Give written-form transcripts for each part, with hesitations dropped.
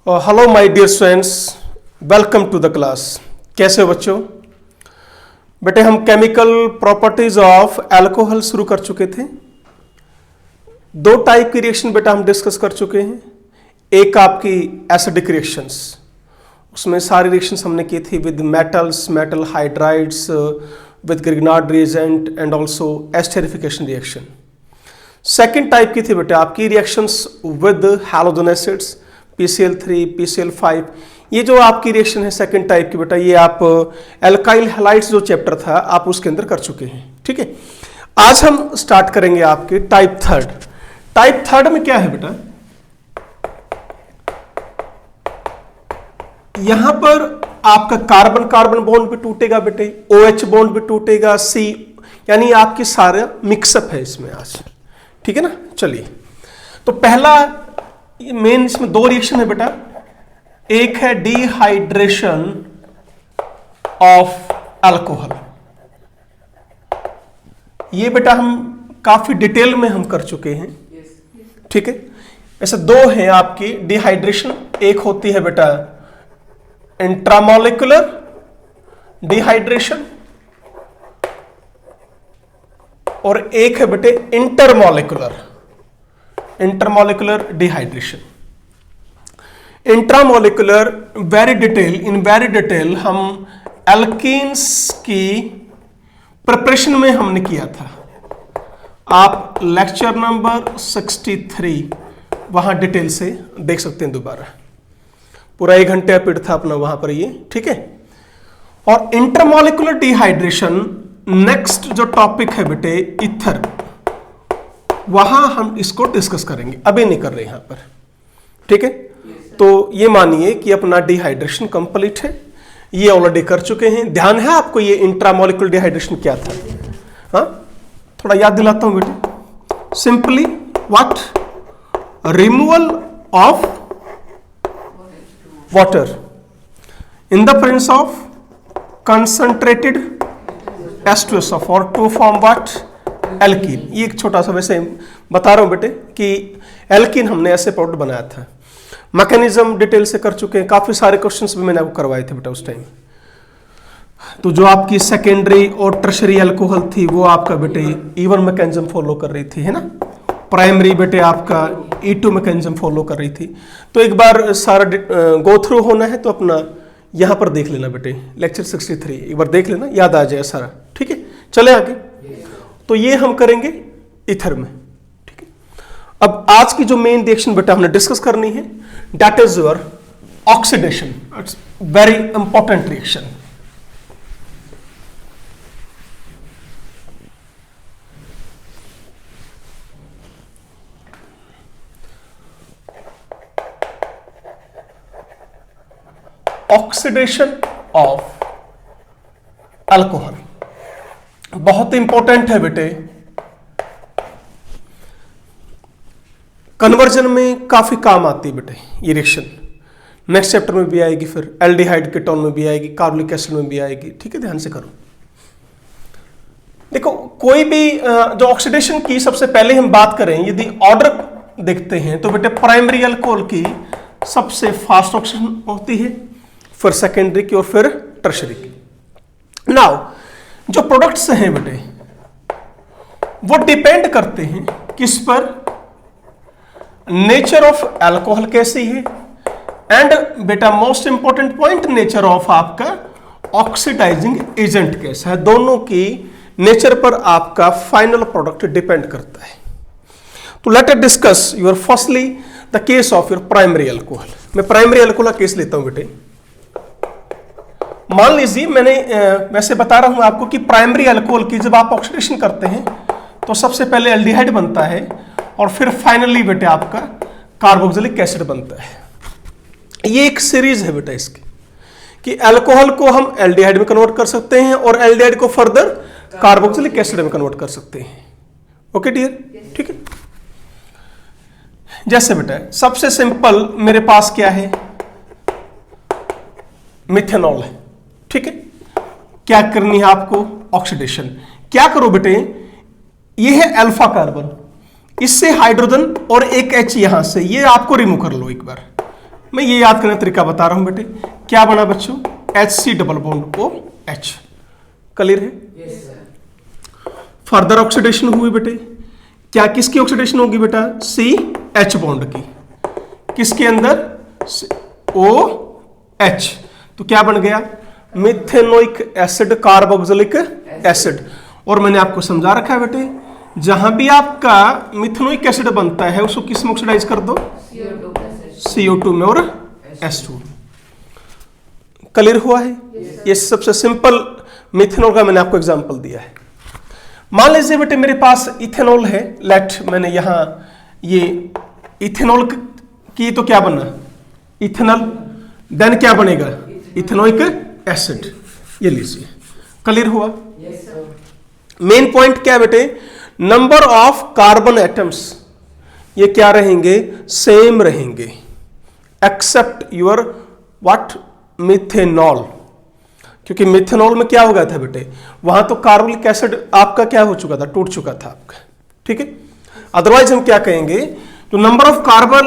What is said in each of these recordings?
Hello my dear students, welcome to the class. कैसे हो बच्चों? बेटे हम केमिकल प्रॉपर्टीज ऑफ अल्कोहल शुरू कर चुके थे। दो टाइप की रिएक्शन बेटा हम डिस्कस कर चुके हैं। एक आपकी एसिडिक रिएक्शंस, उसमें सारी रिएक्शंस हमने की थी with metals, metal hydrides, with Grignard reagent and also esterification reaction. Second type की थी बेटा आपकी reactions with halogen acids, PCl3, PCl5। ये जो आपकी रिएक्शन है सेकंड टाइप की बेटा, ये आप एल्काइल हैलाइड्स जो चैप्टर था आप उसके अंदर कर चुके हैं। ठीक है, आज हम स्टार्ट करेंगे आपके टाइप थर्ड। टाइप थर्ड में क्या है बेटा, यहां पर आपका कार्बन कार्बन बॉन्ड भी टूटेगा बेटे, OH बॉन्ड भी टूटेगा, C, यानी आपकी सारा मिक्सअप है इसमें आज। ठीक है ना। चलिए, तो पहला मेन इसमें दो रिएक्शन है बेटा। एक है डिहाइड्रेशन ऑफ अल्कोहल, ये बेटा हम काफी डिटेल में हम कर चुके हैं। ठीक है, ऐसे दो हैं आपकी डिहाइड्रेशन। एक होती है बेटा इंट्रामोलिकुलर डिहाइड्रेशन और एक है बेटे intermolecular dehydration. Intramolecular in very detail हम एल्कीन्स की प्रिपरेशन में हमने किया था। आप लेक्चर नंबर 63 वहां डिटेल से देख सकते हैं दोबारा, पूरा 1 घंटे का पीरियड था अपना वहां पर ये। ठीक है, और इंटरमोलिकुलर डिहाइड्रेशन नेक्स्ट जो टॉपिक है बेटे ईथर, वहां हम इसको डिस्कस करेंगे, अभी नहीं कर रहे यहां पर। ठीक है, तो ये मानिए कि अपना डिहाइड्रेशन कंप्लीट है, ये ऑलरेडी कर चुके हैं। ध्यान है आपको ये इंट्रामोलिकुलर डिहाइड्रेशन क्या था? हाँ, थोड़ा याद दिलाता हूं बेटे। Simply what? Removal of water in the presence of concentrated H2SO4 और टू फॉर्म व्हाट? एल्कीन। ये एक छोटा सा वैसे बता रहा हूं बेटे कि एल्कीन हमने ऐसे प्रोडक्ट बनाया था। मैकेनिज्म डिटेल से कर चुके हैं, काफी सारे क्वेश्चंस भी मैंने आपको करवाए थे बेटा उस टाइम। तो जो आपकी सेकेंडरी और टर्शरी अल्कोहल थी वो आपका बेटे E1 मैकेनिज्म फॉलो कर रही थी, है ना। प्राइमरी बेटे आपका E2 मैकेनिज्म फॉलो कर रही थी। तो एक बार सारा गो थ्रू होना है तो अपना यहां पर देख लेना बेटे, लेक्चर 63 एक बार देख लेना, याद आ जाए सारा। ठीक है, चले आगे। तो ये हम करेंगे ईथर में। ठीक है, अब आज की जो मेन रिएक्शन बेटा हमने डिस्कस करनी है, that is your oxidation. It's very important reaction. Oxidation of alcohol बहुत इंपॉर्टेंट है बेटे, कन्वर्जन में काफी काम आती है बेटे ये रिएक्शन। नेक्स्ट चैप्टर में भी आएगी, फिर एल्डिहाइड कीटोन में भी आएगी, कार्बोलिक एसिड में भी आएगी। ठीक है, ध्यान से करो। देखो, कोई भी जो ऑक्सीडेशन की सबसे पहले हम बात करें, यदि ऑर्डर देखते हैं तो बेटे प्राइमरी अल्कोहल की सबसे फास्ट ऑक्सीडेशन होती है, फिर सेकेंडरी की और फिर टर्शरी की। नाउ जो प्रोडक्ट्स हैं बेटे वो डिपेंड करते हैं किस पर? नेचर ऑफ अल्कोहल कैसी है, एंड बेटा most important point nature of आपका ऑक्सीडाइजिंग एजेंट कैसा है। दोनों की नेचर पर आपका फाइनल प्रोडक्ट डिपेंड करता है। तो let us discuss your firstly the case of your primary alcohol. मैं प्राइमरी अल्कोहल का केस लेता हूं बेटे। मान लीजिए मैंने वैसे बता रहा हूं आपको कि प्राइमरी अल्कोहल की जब आप ऑक्सीडेशन करते हैं तो सबसे पहले एल्डिहाइड बनता है और फिर फाइनली बेटे आपका कार्बोक्सिलिक एसिड बनता है। ये एक सीरीज है बेटा इसकी कि अल्कोहल को हम एल्डिहाइड में कन्वर्ट कर सकते हैं और एल्डिहाइड को फर्दर कार्बोक्सिलिक एसिड में कन्वर्ट कर सकते हैं। ओके डियर, ठीक है। जैसे बेटा सबसे सिंपल मेरे पास क्या है, मिथेनॉल है। ठीक है, क्या करनी है आपको? ऑक्सीडेशन। क्या करो बेटे, ये है अल्फा कार्बन, इससे हाइड्रोजन और एक H यहां से, ये आपको रिमूव कर लो एक बार। मैं ये याद करने का तरीका बता रहा हूं बेटे। क्या बना बच्चों? HC double bond OH। Clear है? फर्दर ऑक्सीडेशन हुई बेटे। क्या किसकी ऑक्सीडेशन होगी बेटा? CH बॉन्ड की। किसके अंदर? OH। तो क्या बन गया? Methanoic acid carboxylic acid. और मैंने आपको समझा रखा है बेटे, जहां भी आपका मिथेनोइक एसिड बनता है उसको किस में ऑक्सीडाइज कर दो? CO2 में और H2। क्लियर हुआ है? ये सबसे सिंपल मिथेनॉल का मैंने आपको एग्जांपल दिया है। मान लीजिए बेटे मेरे पास इथेनॉल है। लेट मैंने यहां ये इथेनॉल की तो क्या बना? इथेनॉल। देन क्या बनेगा? Ethanoic acid. ये लीजिए। क्लियर हुआ? मेन पॉइंट क्या है बेटे? नंबर ऑफ कार्बन एटम्स ये क्या रहेंगे? सेम रहेंगे, एक्सेप्ट योर व्हाट? मिथेनॉल। क्योंकि मिथेनॉल में क्या हो गया था बेटे? वहां तो कार्बोनिक एसिड आपका क्या हो चुका था? टूट चुका था आपका। ठीक है। अदरवाइज हम क्या कहेंगे? जो नंबर ऑफ कार्बन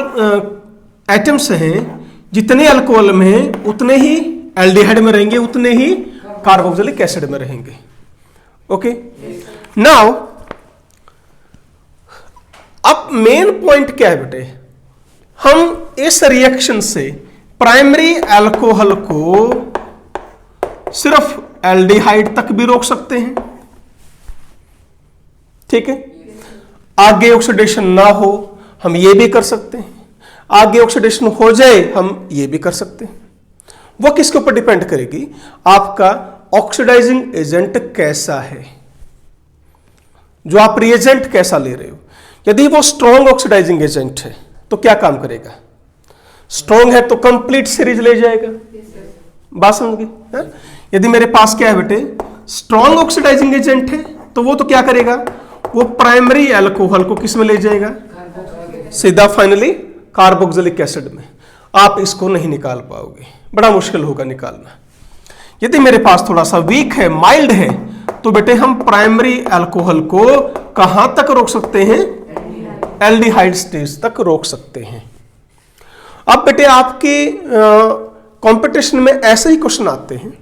एटम्स हैं, जितने अल्कोहल में हैं उतने ही एल्डिहाइड में रहेंगे, उतने ही कार्बोक्सिलिक एसिड में रहेंगे। ओके। नाउ अब मेन पॉइंट क्या है बेटे? हम इस रिएक्शन से प्राइमरी अल्कोहल को सिर्फ एल्डिहाइड तक भी रोक सकते हैं। ठीक है। आगे ऑक्सीडेशन ना हो हम ये भी कर सकते हैं, आगे ऑक्सीडेशन हो जाए हम ये भी कर सकते हैं। वो किसके ऊपर डिपेंड करेगी? आपका ऑक्सीडाइजिंग एजेंट कैसा है, जो आप रिएजेंट कैसा ले रहे हो। यदि वो स्ट्रॉन्ग ऑक्सीडाइजिंग एजेंट है तो क्या काम करेगा? स्ट्रॉन्ग है तो कंप्लीट सीरीज ले जाएगा। बात समझ गए? यदि मेरे पास क्या है बेटे? स्ट्रॉन्ग ऑक्सीडाइजिंग एजेंट है तो वो तो क्या करेगा? वो प्राइमरी अल्कोहल को किस में ले जाएगा? सीधा फाइनली कार्बोक्सिलिक एसिड में। आप इसको नहीं निकाल पाओगे, बड़ा मुश्किल होगा निकालना। यदि मेरे पास थोड़ा सा वीक है, माइल्ड है, तो बेटे हम प्राइमरी अल्कोहल को कहां तक रोक सकते हैं? एल्डिहाइड स्टेज तक रोक सकते हैं। अब बेटे आपके कंपटीशन में ऐसे ही क्वेश्चन आते हैं।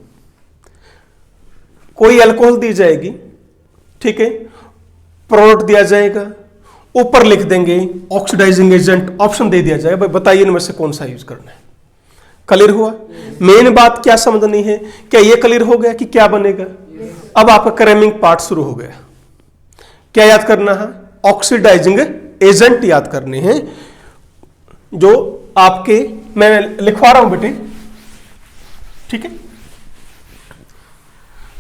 कोई अल्कोहल दी जाएगी, ठीक है, प्रोडक्ट दिया जाएगा, ऊपर लिख देंगे ऑक्सीडाइजिंग एजेंट, ऑप्शन दे दिया जाएगा, भाई बताइए इनमें से कौन सा यूज करना है। क्लियर हुआ? मेन बात क्या समझनी है? क्या ये क्लियर हो गया कि क्या बनेगा? अब आपका क्रैमिंग पार्ट शुरू हो गया। क्या याद करना है? ऑक्सीडाइजिंग एजेंट याद करने हैं, जो आपके मैं लिखवा रहा हूं बेटे। ठीक है।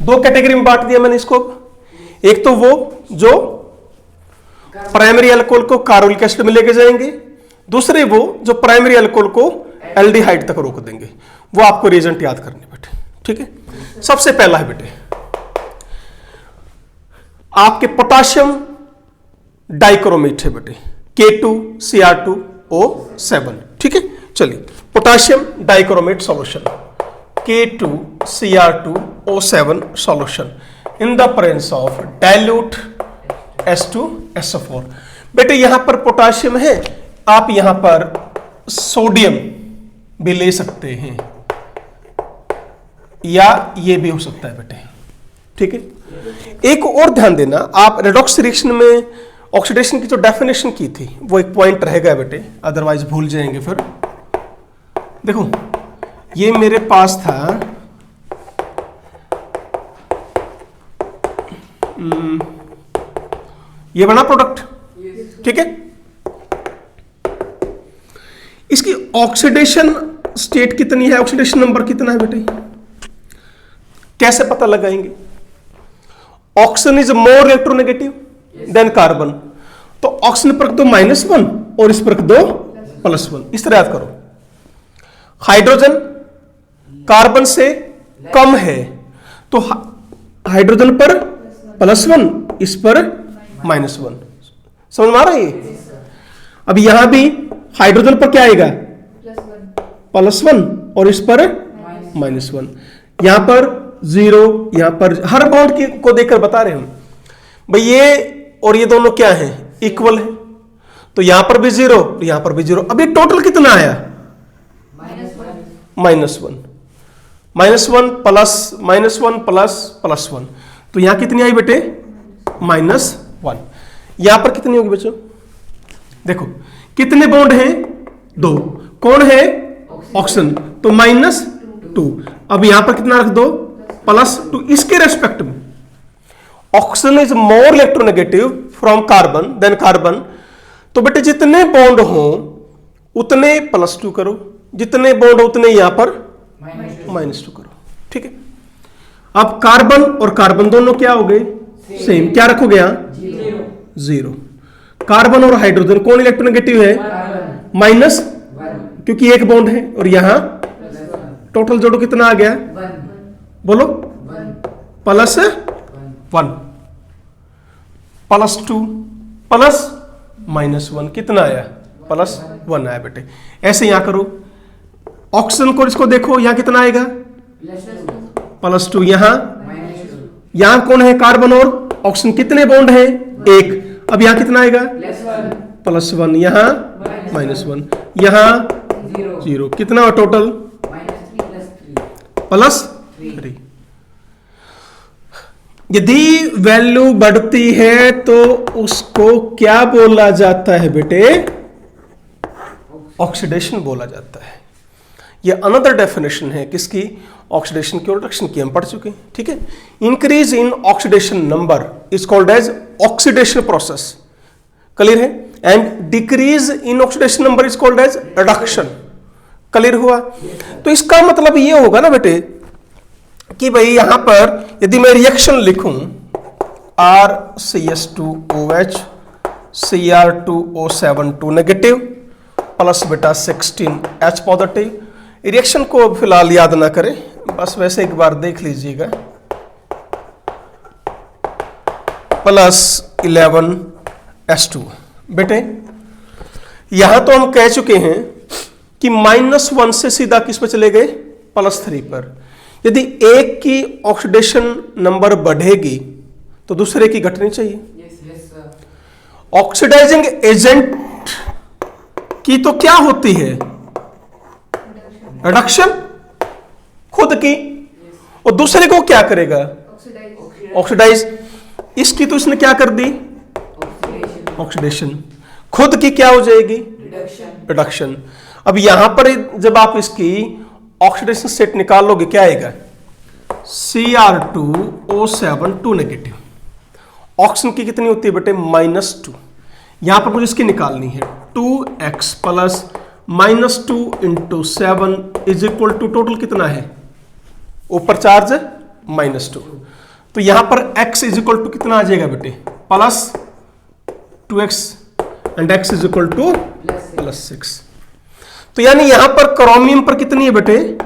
दो कैटेगरी में बांट दिया मैंने इसको। एक तो वो जो प्राइमरी अल्कोहल को कार्बोनिक एसिड में लेके जाएंगे, दूसरे वो जो प्राइमरी अल्कोहल को एल्डिहाइड तक रोक देंगे। वो आपको रिएजेंट याद करने बेटे। ठीक है। सबसे पहला है बेटे आपके पोटाशियम डाइक्रोमेट है बेटे, K2Cr2O7। ठीक है। चलिए, potassium dichromate solution K2Cr2O7 solution in the presence of dilute H2SO4। बेटे यहां पर पोटाशियम है, आप यहां पर सोडियम भी ले सकते हैं, या ये भी हो सकता है बेटे। ठीक है। एक और ध्यान देना, आप रेडॉक्स रिएक्शन में ऑक्सीडेशन की जो डेफिनेशन की थी वो एक पॉइंट रहेगा बेटे, अदरवाइज भूल जाएंगे फिर। देखो ये मेरे पास था ये बना प्रोडक्ट। ठीक है। इसकी ऑक्सीडेशन स्टेट कितनी है, ऑक्सीडेशन नंबर कितना है बेटे? कैसे पता लगाएंगे? Oxygen is more electronegative than carbon, तो ऑक्सीजन पर रख दो -1 और इस पर रख दो +1। इस तरह याद करो। हाइड्रोजन कार्बन से कम है तो हाइड्रोजन पर +1, इस पर -1। समझ में आ रहा है ये? अब यहां भी हाइड्रोजन पर क्या आएगा? +1 और इस पर -1। यहां पर 0, यहां पर हर बॉन्ड को देखकर बता रहे हम भाई ये और ये दोनों क्या है? इक्वल है। तो यहां पर भी 0, यहां पर भी 0। अब ये टोटल कितना आया? -1, -1 प्लस +1, तो यहां कितनी आई बेटे? -1। यहां पर कितनी होगी बच्चों? देखो कितने बॉन्ड हैं? 2। कौन है? ऑक्सीजन, तो -2। अब यहां पर कितना रख दो? +2। इसके रेस्पेक्ट में oxygen is more electronegative from carbon than carbon, तो बेटे जितने बॉन्ड हो उतने +2 करो, जितने बॉन्ड हो उतने यहां पर -2 करो। ठीक है, अब कार्बन और कार्बन दोनों क्या हो गए? सेम। क्या रखोगे यहां? 0। कार्बन और हाइड्रोजन कौन इलेक्ट्रोनेगेटिव है? -1, क्योंकि एक बॉन्ड है, और यहां टोटल जोड़ो कितना आ गया? बोलो। +1 +2 +-1 कितना आया? +1 आया बेटे। ऐसे यहां करो, ऑक्सीजन को इसको देखो, यहां कितना आएगा? +2। यहां कौन है? कार्बन और ऑक्सीजन। कितने बॉन्ड है? 1। अब यहां कितना आएगा? +1, यहां -1, यहां 0, कितना हुआ टोटल? +3। यदि वैल्यू बढ़ती है तो उसको क्या बोला जाता है बेटे? ऑक्सीडेशन बोला जाता है। यह अनदर डेफिनेशन है किसकी? ऑक्सीडेशन की और रिडक्शन की, हम पढ़ चुके हैं। ठीक है, increase in oxidation number is called as oxidation process, clear है? And decrease in oxidation number is called as reduction, clear हुआ? तो इसका मतलब ये होगा ना बेटे कि भाई यहां पर यदि मैं रिएक्शन लिखूं RCH2OH Cr2O7 2 नेगेटिव प्लस बेटा 16H पॉजिटिव, रिएक्शन को फिलहाल याद ना करें, बस वैसे एक बार देख लीजिएगा, +11H2। बेटे यहां तो हम कह चुके हैं कि -1 से सीधा किस पर चले गए? +3 पर। यदि एक की ऑक्सीडेशन नंबर बढ़ेगी तो दूसरे की घटनी चाहिए। ऑक्सीडाइजिंग एजेंट की तो क्या होती है? रिडक्शन खुद की, और दूसरे को क्या करेगा? ऑक्सीडाइज। इसकी तो इसने क्या कर दी? ऑक्सीडेशन। खुद की क्या हो जाएगी? रिडक्शन। अब यहां पर जब आप इसकी ऑक्सीडेशन सेट निकालोगे क्या आएगा? Cr2O7 2 negative. ऑक्सीजन की कितनी होती है बेटे? -2। यहां पर मुझे इसकी निकालनी है 2x plus -2 × 7 is equal to total कितना है? ऊपर चार्ज -2, तो यहां पर x इज इक्वल टू कितना आ जाएगा बेटे? +2x and x is equal to +6। तो यानी यहां पर क्रोमियम पर कितनी है बेटे?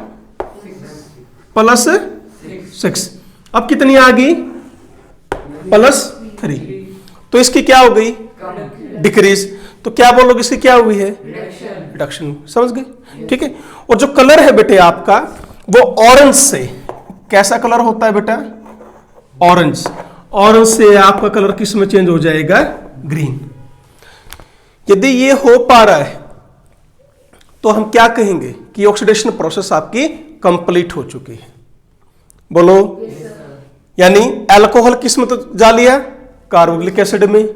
+6। अब कितनी आ गई? +3। तो इसकी क्या हो गई? डिक्रीज। तो क्या बोलोगे इसकी क्या हुई है? रिडक्शन। समझ गए? ठीक है। और जो कलर है बेटे आपका वो ऑरेंज से, कैसा कलर होता है बेटा? ऑरेंज। ऑरेंज से आपका कलर किस में चेंज हो जाएगा? ग्रीन। यदि ये हो पा रहा है तो हम क्या कहेंगे कि ऑक्सीडेशन प्रोसेस आपकी कंप्लीट हो चुकी है। बोलो। यानी अल्कोहल किस में तो जा लिया? कार्बोक्सिलिक एसिड में,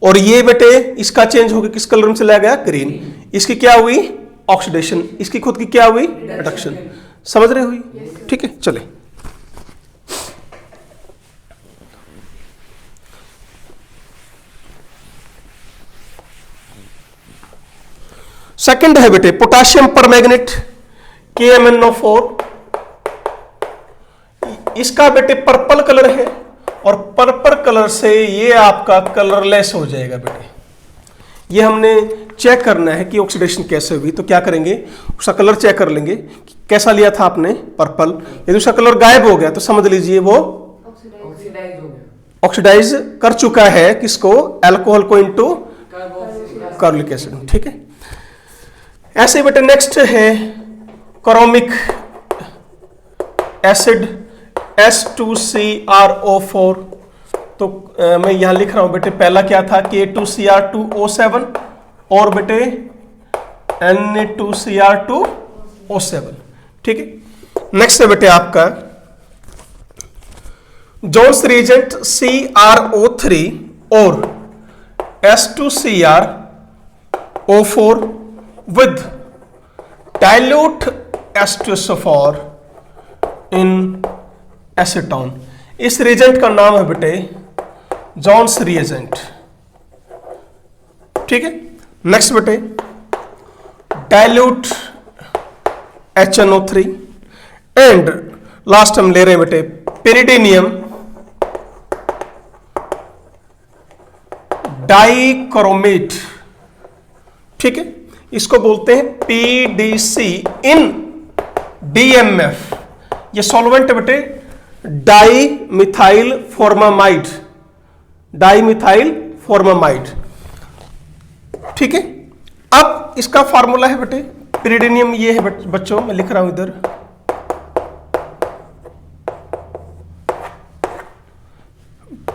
और ये बेटे इसका चेंज होकर किस कलर में चला गया? ग्रीन। इसकी क्या हुई? ऑक्सीडेशन। इसकी खुद की क्या हुई? रिडक्शन। समझ रहे हुई? ठीक है, चले। सेकंड है बेटे पोटाशियम परमैंगनेट KMnO4। इसका बेटे पर्पल कलर है, और पर्पल कलर से ये आपका कलरलेस हो जाएगा बेटे। ये हमने चेक करना है कि ऑक्सीडेशन कैसे हुई, तो क्या करेंगे? उसका कलर चेक कर लेंगे। कैसा लिया था आपने? पर्पल। यदि उसका कलर गायब हो गया तो समझ लीजिए वो ऑक्सीडाइज कर चुका है किसको? अल्कोहल को इनटू कार्बोक्सिलिक एसिड। ठीक है। ऐसे बेटे नेक्स्ट है क्रोमिक एसिड H2CrO4। तो मैं यहां लिख रहा हूं बेटे, पहला क्या था? K2Cr2O7 और बेटे Na2Cr2O7। ठीक है। नेक्स्ट है बेटे आपका जोन्स रिएजेंट CrO3 और S2Cr O4 with dilute H2SO4 in acetone. इस रिएजेंट का नाम है बेटे जोन्स रिएजेंट, ठीक है। नेक्स्ट बेटे डाइल्यूट HNO3 एंड लास्ट हम ले रहे हैं बेटे पेरिडीनियम डाइक्रोमेट, ठीक है। इसको बोलते हैं PDC इन DMF। ये सॉल्वेंट है बेटे di methyl formamide, dimethyl formamide, ठीक है। अब इसका फार्मूला है बेटे पेरिडीनियम, ये है बच्चों मैं लिख रहा हूं इधर,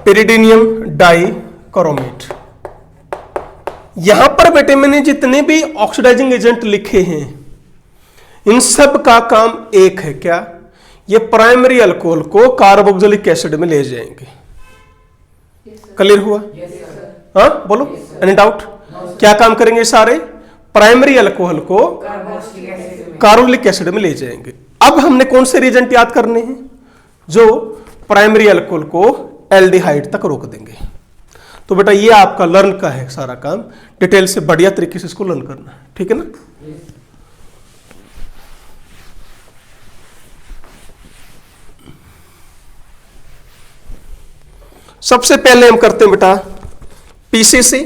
पेरिडीनियम डाइक्रोमेट। यहां पर बेटे मैंने जितने भी ऑक्सीडाइजिंग एजेंट लिखे हैं इन सब का काम एक है, क्या? ये प्राइमरी अल्कोहल को कार्बोक्सिलिक एसिड में ले जाएंगे। क्लियर हुआ? हाँ बोलो, एनी डाउट? क्या काम करेंगे सारे? प्राइमरी अल्कोहल को कार्बोक्सिलिक एसिड में ले जाएंगे। अब हमने कौन से रिएजेंट याद करने हैं जो प्राइमरी अल्कोहल को एल्डिहाइड तक रोक देंगे। तो बेटा ये आपका लर्न का है सारा काम, डिटेल से बढ़िया तरीके से इसको लर्न करना है, ठीक है ना। सबसे पहले हम करते हैं बेटा PCC,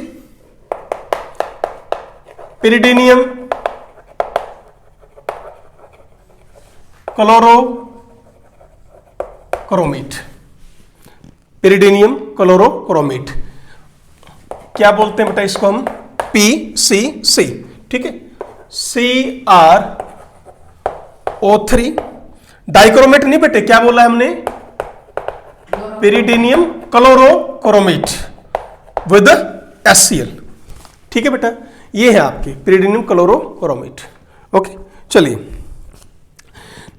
पेरिडीनियम क्लोरोक्रोमेट, पेरिडीनियम क्लोरोक्रोमेट क्या बोलते हैं बेटा इसको हम? PCC, ठीक है। CrO3 डाइक्रोमेट नहीं बेटे, क्या बोला है हमने? पेरिडीनियम क्लोरोक्रोमेट विद HCl, ठीक है बेटा। ये है आपके पेरिडीनियम क्लोरोक्रोमेट। ओके चलिए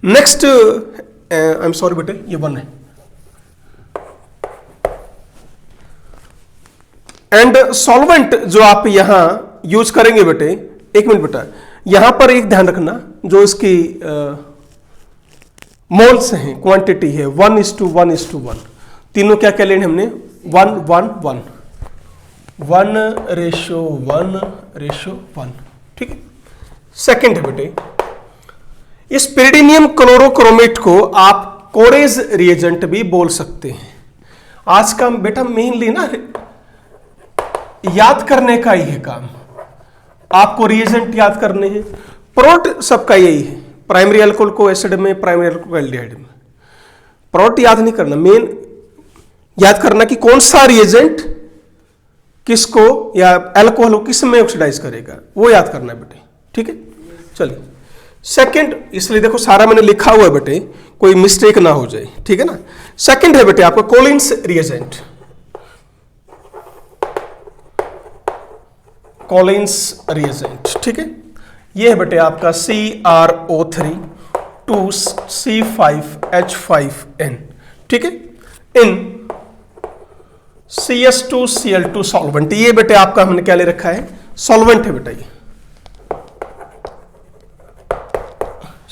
नेक्स्ट, आई एम सॉरी बेटे ये 1 है। एंड सॉल्वेंट जो आप यहां यूज करेंगे बेटे, एक मिनट बेटा, यहां पर एक ध्यान रखना, जो इसकी मोल्स हैं, क्वांटिटी है 1:1:1, तीनों क्या क्या लेने हमने? 1:1:1, 1:1:1, ठीक है। सेकेंड है बेटे, इस पेरिडीनियम क्लोरोक्रोमेट को आप कोरेज रिएजेंट भी बोल सकते हैं। आज का बेटा मेनली ना याद करने का ही है काम, आपको रिएजेंट याद करने हैं। प्रोडक्ट सबका यही है, प्राइमरी अल्कोहल को एसिड में, प्राइमरी अल्कोहल को एल्डिहाइड में। प्रोडक्ट याद नहीं करना, मेन याद करना कि कौन सा रिएजेंट किसको या अल्कोहल को किस में ऑक्सीडाइज करेगा, वो याद करना है बेटे, ठीक है। चलिए सेकंड, इसलिए देखो सारा मैंने लिखा हुआ है बेटे, कोई मिस्टेक ना हो जाए, ठीक है ना। सेकंड है बेटे आपका कोलिन्स रिएजेंट, कोलिन्स रिएजेंट, ठीक है। ये है बेटे आपका CrO3 2C5H5N, ठीक है, इन CS2Cl2 सॉल्वेंट। ये बेटे आपका हमने क्या ले रखा है? सॉल्वेंट है बेटा, ये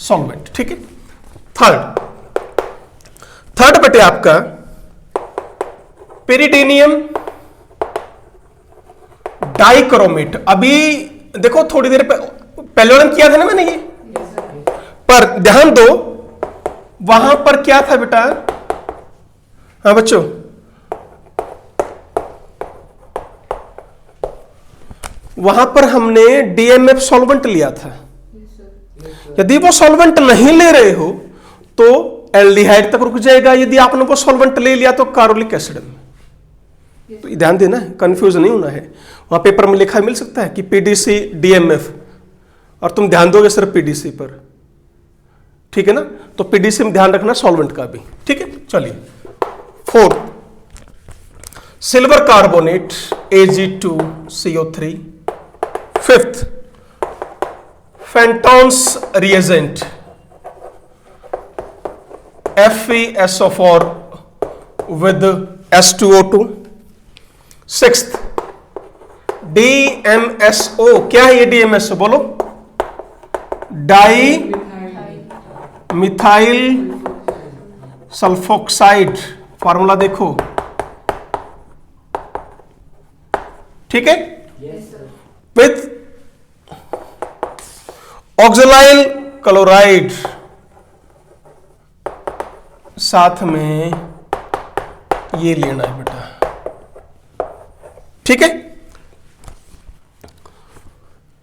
सॉल्वेंट, ठीक है। थर्ड बेटे आपका पेरिडीनियम डाइक्रोमेट। अभी देखो थोड़ी देर पहले वाला किया था ना मैंने ये, पर ध्यान दो वहां पर क्या था बेटा? हाँ बच्चों, वहां पर हमने DMF सॉल्वेंट लिया था। यदि वो सॉल्वेंट नहीं ले रहे हो तो एल्डिहाइड तक रुक जाएगा, यदि आपने वो सॉल्वेंट ले लिया तो कार्बोलिक एसिड में। तो ध्यान देना है, कंफ्यूज नहीं होना है। वहां पेपर में लिखा मिल सकता है कि PDC DMF, और तुम ध्यान दोगे सिर्फ PDC पर, ठीक है ना। तो PDC में ध्यान रखना सॉल्वेंट का भी, ठीक है। चलिए fourth, silver carbonate Ag2CO3। Fifth, Fenton's reagent FeSO4 with H2O2। Sixth DMSO, क्या है ये DMSO बोलो? डाई मिथाइल सल्फोक्साइड, फॉर्मूला देखो, ठीक है। विथ ऑक्सलाइल क्लोराइड, साथ में ये लेना है बेटा, ठीक है।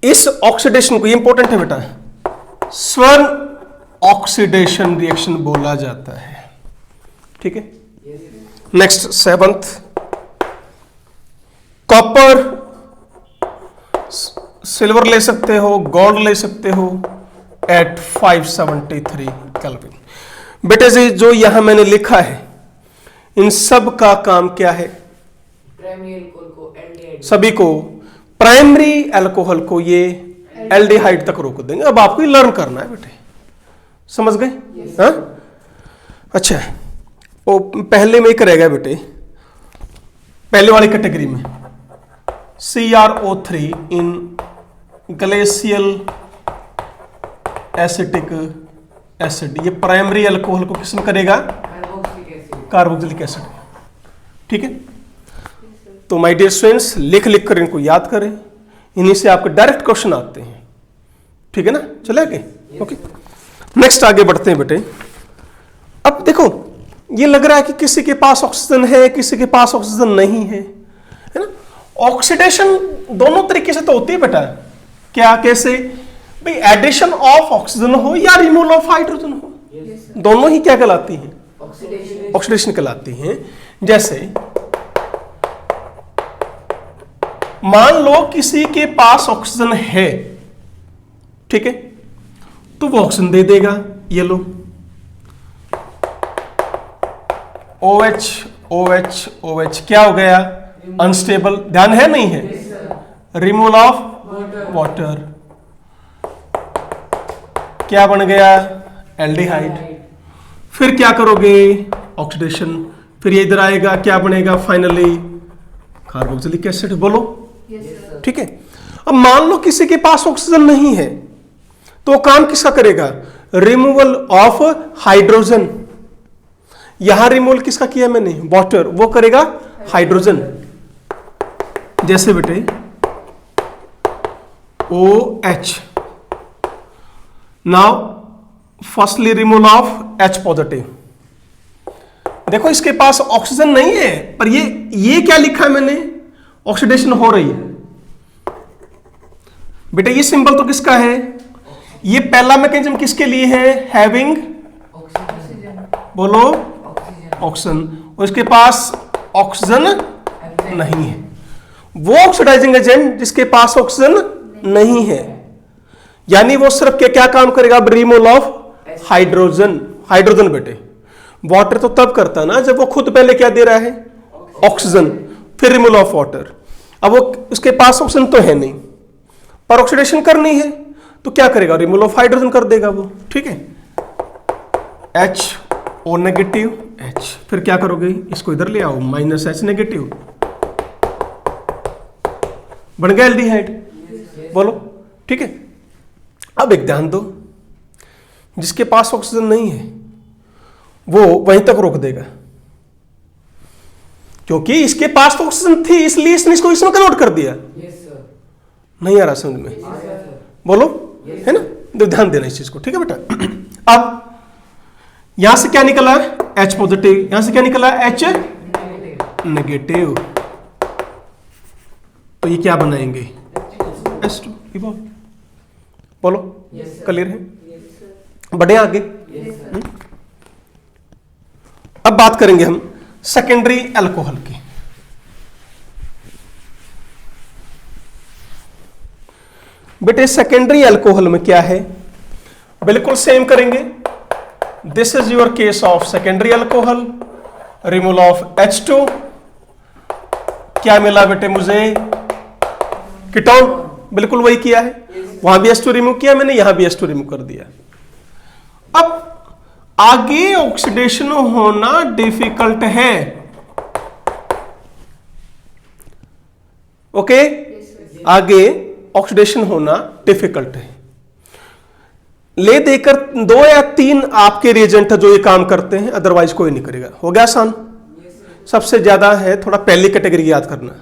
इस ऑक्सीडेशन को, ये इंपॉर्टेंट है बेटा, स्वर्ण ऑक्सीडेशन रिएक्शन बोला जाता है, ठीक है। नेक्स्ट सेवंथ, कॉपर, सिल्वर ले सकते हो, गोल्ड ले सकते हो एट 573 केल्विन। बेटे जी जो यहां मैंने लिखा है इन सब का काम क्या है? सभी को प्राइमरी अल्कोहल को ये एल्डिहाइड तक रोक देंगे। अब आपको लर्न करना है बेटे, समझ गए? हाँ, अच्छा। वो पहले में एक रहेगा बेटे, पहले वाली कैटेगरी में CrO3 इन ग्लेशियल एसिटिक एसिड, ये प्राइमरी अल्कोहल को किसमें करेगा? कार्बोक्सिलिक एसिड, ठीक है। तो माय डियर स्टूडेंट्स, लिख लिख कर इनको याद करें, इन्हीं से आपके डायरेक्ट क्वेश्चन आते हैं, ठीक है ना। चले आगे, ओके। नेक्स्ट आगे बढ़ते हैं बेटे। अब देखो ये लग रहा है कि किसी के पास ऑक्सीजन है, किसी के पास ऑक्सीजन नहीं है ना। ऑक्सीडेशन दोनों तरीके से तो होती है बेटा। क्या, कैसे भाई? एडिशन ऑफ ऑक्सीजन हो या रिमूवल ऑफ हाइड्रोजन हो, दोनों ही क्या कहलाती हैं? ऑक्सीडेशन कहलाती हैं। जैसे मान लो किसी के पास ऑक्सीजन है, ठीक है, तो वो ऑक्सीजन दे देगा, ये लो OH OH OH, क्या हो गया? अनस्टेबल। ध्यान है नहीं है? रिमूवल ऑफ वाटर, क्या बन गया? एल्डिहाइड। फिर क्या करोगे? ऑक्सीडेशन, फिर ये इधर आएगा, क्या बनेगा? Finally carboxylic acid. बोलो, ठीक है। अब मान लो किसी के पास ऑक्सीजन नहीं है, तो काम किसका करेगा? Removal of hydrogen. यहां रिमूवल किसका किया मैंने? वाटर, वो करेगा हाइड्रोजन। जैसे बेटे OH, now firstly removal of H positive. देखो इसके पास ऑक्सीजन नहीं है, पर ये क्या लिखा है मैंने? ऑक्सीडेशन हो रही है। बेटा ये सिंबल तो किसका है? ये पहला मैकेनिज्म किसके लिए है? हैविंग, बोलो, ऑक्सीजन। और इसके पास ऑक्सीजन नहीं है, वो ऑक्सीडाइजिंग एजेंट जिसके पास ऑक्सीजन नहीं है, यानी वो सिर्फ क्या काम करेगा? Removal of hydrogen. हाइड्रोजन बेटे वाटर तो तब करता ना जब वो खुद पहले क्या दे रहा है? ऑक्सीजन, फिर रिमूवल ऑफ वाटर। अब वो उसके पास ऑक्सीजन तो है नहीं, पर ऑक्सीडेशन करनी है, तो क्या करेगा? रिमूवल ऑफ हाइड्रोजन कर देगा वो, ठीक है। HO नेगेटिव H, फिर क्या करोगे? इसको इधर ले आओ, -H नेगेटिव, बन गया एल्डिहाइड। बोलो, ठीक है। अब एक ध्यान दो, जिसके पास ऑक्सीजन नहीं है वो वहीं तक रोक देगा, क्योंकि इसके पास तो ऑक्सीजन थी, इसलिए इसने इसको इसमें कन्वर्ट कर दिया। नहीं आ रहा समझ में? बोलो, है ना। ध्यान देना इस चीज को, ठीक है बेटा। अब यहां से क्या निकला? H positive. यहां से क्या निकला? H negative. तो ये क्या बनाएंगे? H2। बोलो, क्लियर है? बढ़े आगे। अब बात करेंगे हम सेकेंडरी अल्कोहल की। बेटे सेकेंडरी अल्कोहल में क्या है? बिल्कुल सेम करेंगे। This is your case of secondary alcohol, removal of H2। क्या मिला बेटे मुझे? कीटोन। बिल्कुल वही किया है, वहां भी H2 रिमूव किया मैंने, यहां भी H2 रिमूव कर दिया। अब आगे ऑक्सीडेशन होना डिफिकल्ट है। ओके, आगे ऑक्सीडेशन होना डिफिकल्ट है। ले देकर 2 या 3 आपके रिएजेंट है जो ये काम करते हैं, अदरवाइज कोई नहीं करेगा। हो गया आसान। सबसे ज्यादा है थोड़ा पहली कैटेगरी याद करना।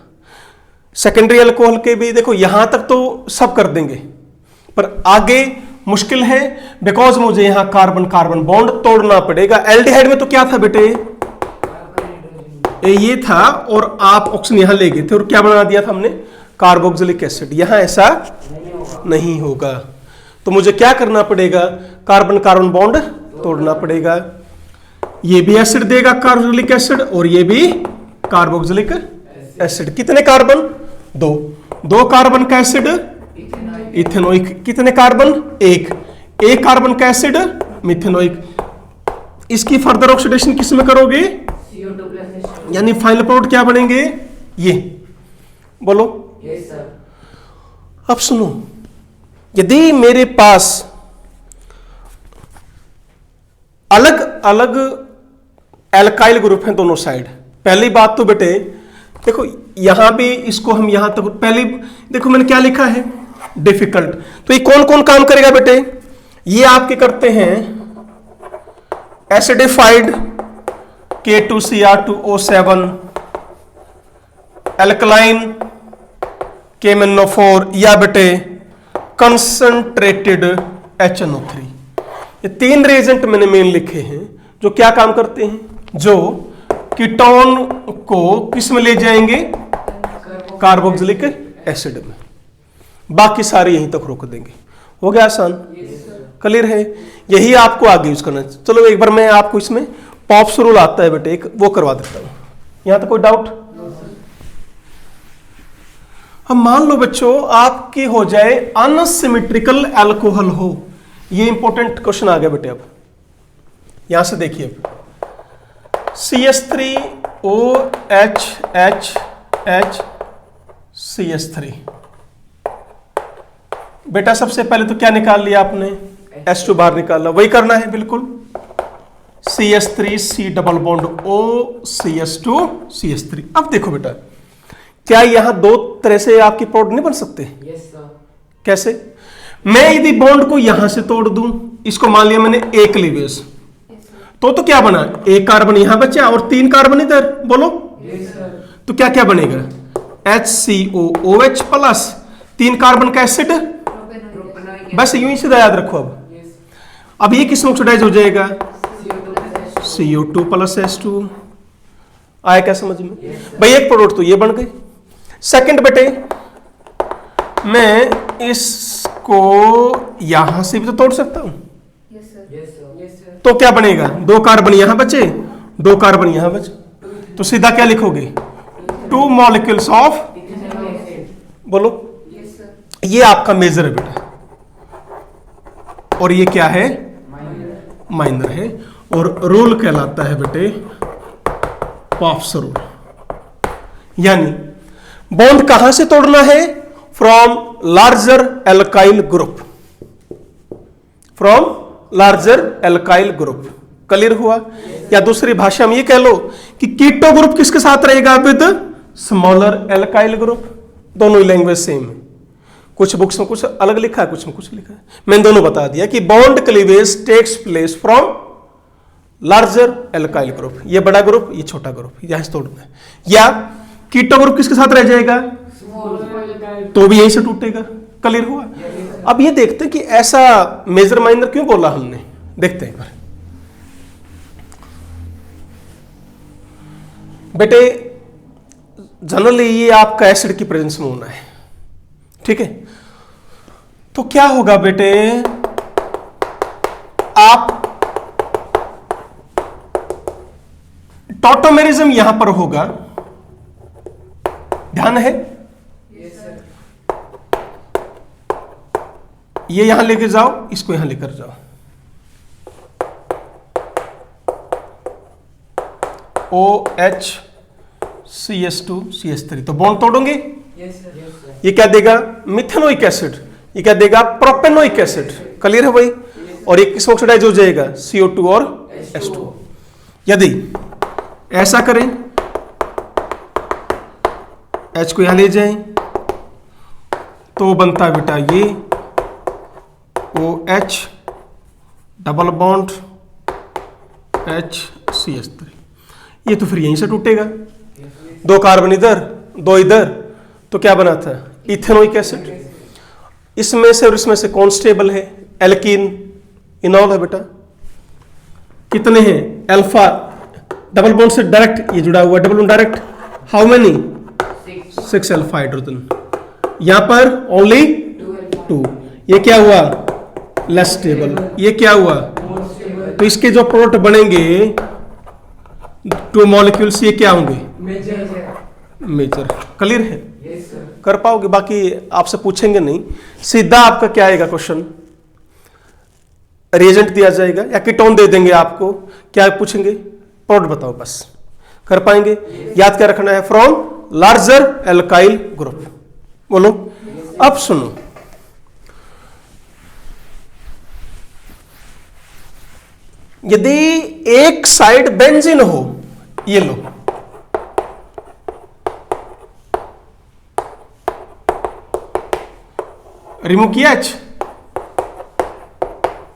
सेकेंडरी अल्कोहल के भी देखो यहां तक तो सब कर देंगे, पर आगे मुश्किल है, बिकॉज मुझे यहां कार्बन कार्बन बॉन्ड तोड़ना पड़ेगा। एल्डिहाइड में तो क्या था बेटे, ये था और आप ऑक्सीजन यहां ले गए थे और क्या बना दिया था हमने, कार्बोक्सिलिक एसिड। यहां ऐसा नहीं होगा, तो मुझे क्या करना पड़ेगा, कार्बन कार्बन बॉन्ड तोड़ना पड़ेगा। ये भी एसिड देगा कार्बोक्सिलिक एसिड और ये भी कार्बोक्सिलिक एसिड। कितने कार्बन, 2 कार्बन का एसिड इथेनोइक। कितने कार्बन, 1 कार्बन का एसिड मिथेनोइक। इसकी फर्दर ऑक्सीडेशन किस में करोगे, यानी फाइनल प्रोडक्ट क्या बनेंगे, ये बोलो। अब सुनो, यदि मेरे पास अलग अलग एल्काइल ग्रुप हैं दोनों साइड, पहली बात तो बेटे देखो यहां भी इसको हम यहां तक पहले देखो मैंने क्या लिखा है, डिफिकल्ट। तो ये कौन कौन काम करेगा बेटे, ये आपके करते हैं एसिडिफाइड K2Cr2O7, एल्कलाइन KMnO4 या बेटे कंसंट्रेटेड HNO3। ये 3 रिएजेंट मैंने मेन लिखे हैं जो क्या काम करते हैं, जो कीटोन को किस में ले जाएंगे, कार्बोक्सिलिक एसिड में। बाकी सारे यहीं तक रोक देंगे। हो गया आसान, क्लियर है। यही आपको आगे यूज करना है। चलो एक बार मैं आपको इसमें पॉप्स रूल आता है बेटे, एक वो करवा देता हूं। यहां तक कोई डाउट? हम मान लो बच्चों आपकी हो जाए अनसिमेट्रिकल अल्कोहल हो, ये इंपॉर्टेंट क्वेश्चन आ गया बेटे। अब यहां से देखिए, CH3OHHCH3 बेटा सबसे पहले तो क्या निकाल लिया आपने, H2 बाहर निकाला, वही करना है बिल्कुल। CH3 double bond O CH2 CH3। अब देखो बेटा, क्या यहां 2 तरह से आपकी प्रोडक्ट नहीं बन सकते? कैसे? मैं यदि बॉन्ड को यहां से तोड़ दूं, इसको मान लिया मैंने A क्लीवेज, तो क्या बना, 1 कार्बन यहां बचा और 3 कार्बन इधर, बोलो। तो क्या क्या बनेगा, HCOOH प्लस 3 कार्बन का एसिड, बस यूं ही सीधा याद रखो। अब ये किस में ऑक्सीडाइज हो जाएगा, CO2 प्लस H2। आया क्या समझ में भाई? एक प्रोडक्ट तो ये बन गई। सेकंड बेटे, मैं इसको यहां से भी तो तोड़ सकता हूं। तो क्या बनेगा, 2 कार्बन यहां बचे, 2 कार्बन यहां बचे, तो सीधा क्या लिखोगे, 2 मॉलिक्यूल्स ऑफ, बोलो। ये आपका मेजर है बेटा, और ये क्या है, माइनर है। और रूल कहलाता है बेटे पॉप्स रूल। यानी बॉन्ड कहां से तोड़ना है, from larger alkyl group, from larger alkyl group. Clear हुआ? या दूसरी भाषा में ये कह लो कि कीटो ग्रुप किसके साथ रहेगा, विद स्मॉलर एल्काइल ग्रुप। दोनों लैंग्वेज सेम है, कुछ बुक्स में कुछ अलग लिखा है, कुछ में कुछ लिखा है। मैंने दोनों बता दिया कि bond cleavage takes place from larger alkyl group, ये बड़ा ग्रुप, ये छोटा ग्रुप, यहां से तोड़ना है। या कीटो ग्रुप किसके साथ रह जाएगा, तो भी यहीं से टूटेगा। क्लियर हुआ? अब ये देखते हैं कि ऐसा मेजर माइनर क्यों बोला हमने, देखते हैं एक बार। बेटे जनरली ये आपका एसिड की प्रेजेंस में होना है, ठीक है। तो क्या होगा बेटे, आप टॉटोमेरिज्म यहां पर होगा, ध्यान है? ये यहां लेके जाओ, इसको यहां लेकर जाओ। OH CH2 CH3, तो बॉन्ड तोड़ोगे। ये क्या देगा, मिथेनोइक एसिड, ये क्या देगा, प्रोपेनोइक एसिड। क्लियर है भाई? और ये किसमें ऑक्सीडाइज हो जाएगा, CO2 और H2O। यदि ऐसा करें, H को यहां ले जाएं तो बनता है बेटा ये OH डबल बॉन्ड HCH3। ये तो फिर यहीं से टूटेगा, 2 कार्बन इधर 2 इधर, तो क्या बना था, इथेनोइक एसिड। इसमें से और इसमें से कौन स्टेबल है, एल्कीन इनॉल है बेटा। कितने हैं, अल्फा डबल बॉन्ड से डायरेक्ट ये जुड़ा हुआ, double bond direct, how many, 6 alpha hydrogen. यहां पर ओनली 2, ये क्या हुआ, लेस स्टेबल, ये क्या हुआ, तो इसके जो प्रोडक्ट बनेंगे 2 मॉलिक्यूल्स, ये क्या होंगे, मेजर। क्लियर है, कर पाओगे, बाकी आपसे पूछेंगे नहीं, सीधा आपका क्या आएगा क्वेश्चन, रिएजेंट दिया जाएगा या कीटोन दे देंगे आपको, क्या पूछेंगे, प्रोडक्ट बताओ, बस कर पाएंगे। याद क्या रखना है, फ्रॉम लार्जर एल्काइल ग्रुप। बोलो, अब सुनो, यदि एक साइड बेंजीन हो, ये लो, रिमूव किया H,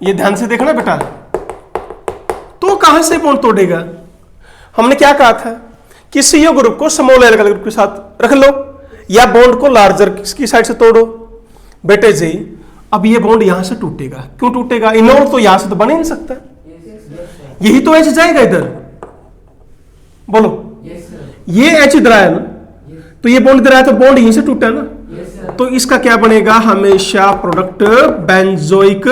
ये ध्यान से देखना बेटा, तो कहां से बॉन्ड तोड़ेगा। हमने क्या कहा था कि CO ग्रुप को स्मॉल एल्काइल ग्रुप के साथ रख लो या बॉन्ड को लार्जर की साइड से तोड़ो। बेटे जी, अब ये बॉन्ड यहां से टूटेगा, क्यों टूटेगा, इनोल तो यहां से तो बन ही नहीं सकता, यही तो H जाएगा इधर। बोलो, ये H इधर आया ना, तो ये बॉन्ड इधर आया, तो बॉन्ड यहीं से टूटा ना, तो इसका क्या बनेगा, हमेशा प्रोडक्ट बेंजोइक